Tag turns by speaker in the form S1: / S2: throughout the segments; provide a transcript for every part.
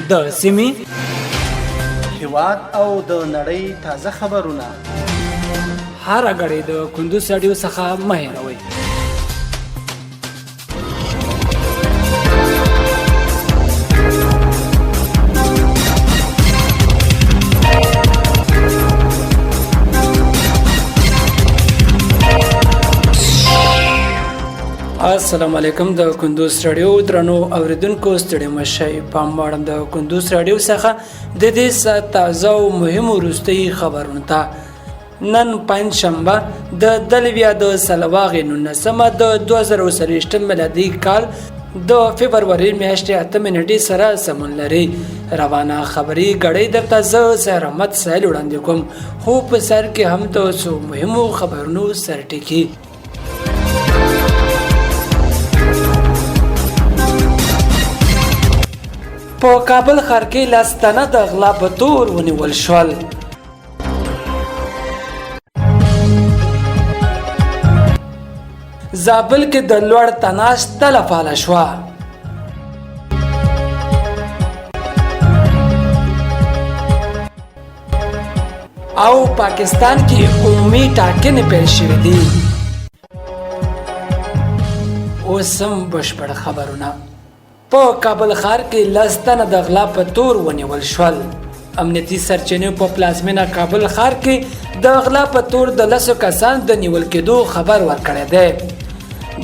S1: د سیمې
S2: هیواد او د نړۍ تازه خبرونه
S1: هر غړي د کندوز رادیو څخه مه هېروئ. السلام علیکم. د کندوز رادیو درنو اوریدونکو ستړي مشئ. پام وړم د کندوز رادیو څخه د دې ساعت تازه او مهم وروستي خبرونه ته. نن پنځشنبه د دلویا د سلواغې 19 د 2023 میلادي کال د فبرवरी میاشتې 8 نیټې سره سمون لري. روانه خبري غړې درته زه سر احمد سایل وړاندې کوم. خو په سر کې هم د څو مهمو خبرونو سرټکی. په کابل ښار کې لاستانه د غلا په تور ونیول شول. زابل کې د لوړ تناش تلفاله شوه. او پاکستان کې عمومي ټاکنې پیل شوې دي. اوس هم بشپړ خبرونه. په کابل ښار کې لاستانه د غلا په تور ونیول شول. امنیتي سرچینو په پلازمینه کابل ښار کې د غلا په تور د 10 کسان د نیول کېدو خبر ورکړی دی.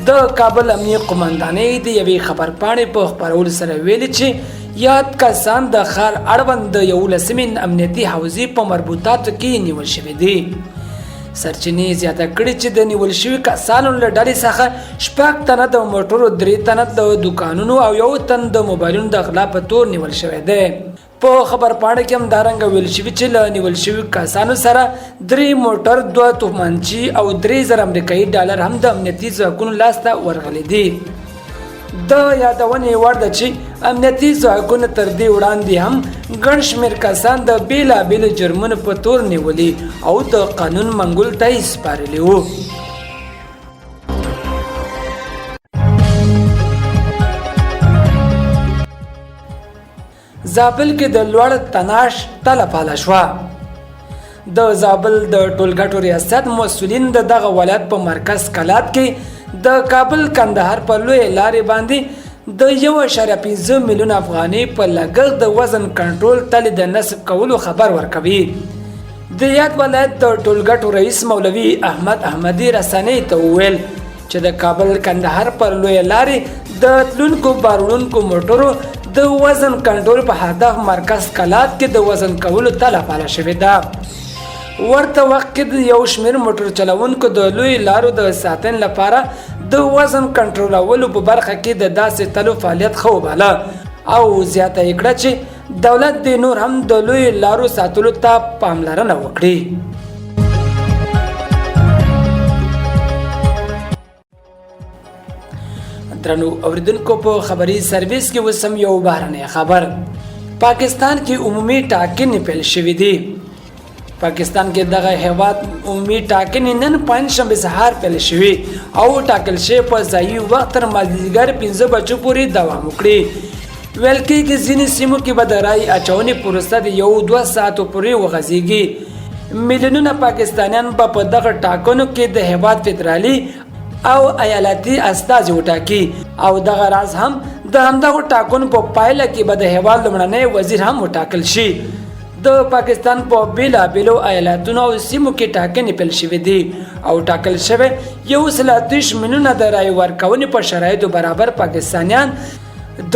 S1: د کابل امنیه قومندانۍ د یوې خبرپاڼې په خپرولو سره ویلي چې یاد کسان د ښار اړوند د 11 امنیتي حوزې په مربوطاتو کې نیول شوي دي. سرچینې زیاته کړي چې د نیول شوي کسانو له ډلې څخه 6 تنه د موټرو، 3 تنه د دوکانونو او 1 تن د موبایلونو د غلا په تور نیول شوی دی. په خبرپاڼه کې هم دارنګه ویل شوي چې له نیول شوي کسانو سره 3 موټر، 2 توپمانچې او 3000 امریکایي ډالر هم د امنیتي ځواکونو لاسته ورغلي دي. د یادونې وړ ده چې امنیتي ځواکونه تر دې وړاندې هم ګڼ شمېر کسان د بېلابېلو جرمونو په تور نیولي او د قانون منګول ته یې سپارلي وو. زابل کې د لوړ تناش تلفاله شوه. د زابل د ټولګټو ریاست مسؤلین د دغه ولایت په مرکز کلات کې د کابل کندهار په لوی لارې باندې د 1.5 میلیون افغانۍ په لګښت د وزن کنټرول تلې د نصب کولو خبر ورکوي. د یاد ولایت د ټولګټو رئیس مولوي احمد احمدي رسنۍ ته وویل چې د کابل کندهار پر لوی لارې د تلونکو باروړونکو موټرو د وزن کنټرول په هدف مرکز کلات کې د وزن کولو تلفاله شوې ده. ورته وخت کې د یو شمېر موټر چلوونکو د لوی لارو د ساتنې لپاره د وزن کنټرولولو په برخه کې د داسې تلو فعالیت ښه وباله او زیاته یې کړه چې دولت دې نور هم د لوی لارو ساتلو ته پاملرنه وکړي. درنو اوریدونکو، په خبري سرویس کې اوس هم یو بهرنی خبر. پاکستان کې عمومي ټاکنې پیل شوې دي. پاکستان کې دغه هیواد عمومي ټاکنې نن پنځشنبه سهار پیل شوې او ټاکل شوی په ځایي وخت تر مازدیګر 5 بجو پورې دوام وکړي. ویل کېږي ځینې سیمو کې به د رایې اچونې پروسه د 1-2 ساعتو پورې وغځېږي. میلیونونه پاکستانیان به په دغه ټاکنو کې د هیواد فدرالي او ایالتي استازي وټاکي او دغه راز هم د همدغه ټاکنو په پایله کې به د هیواد لومړنی وزیر هم وټاکل شي. د پاکستان په بیلابیلو ایالتونو او سیمو کې ټاکنې پیل شوې دي او ټاکل شوی 130 میلیونه د رایې ورکونې په شرایطو برابر پاکستانیان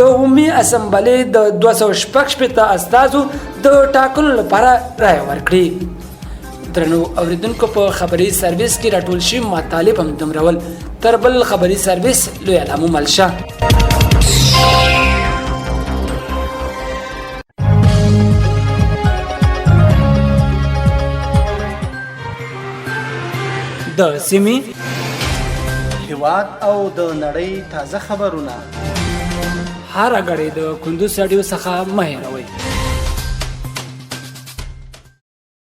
S1: د عمومي اسمبلې د 2شپږ استازو د ټاکنو لپاره رایې ورکړي. درنو اوریدونکو، په خبري سرویس کې راټول شوي مطالب هم دومره ول. تر بل خبري سرویس لوی علامو ملشه. د سیمې
S2: هیواد او د نړۍ تازه خبرونه
S1: هر غړي د کندوز رادیو څخه مه هېروئ.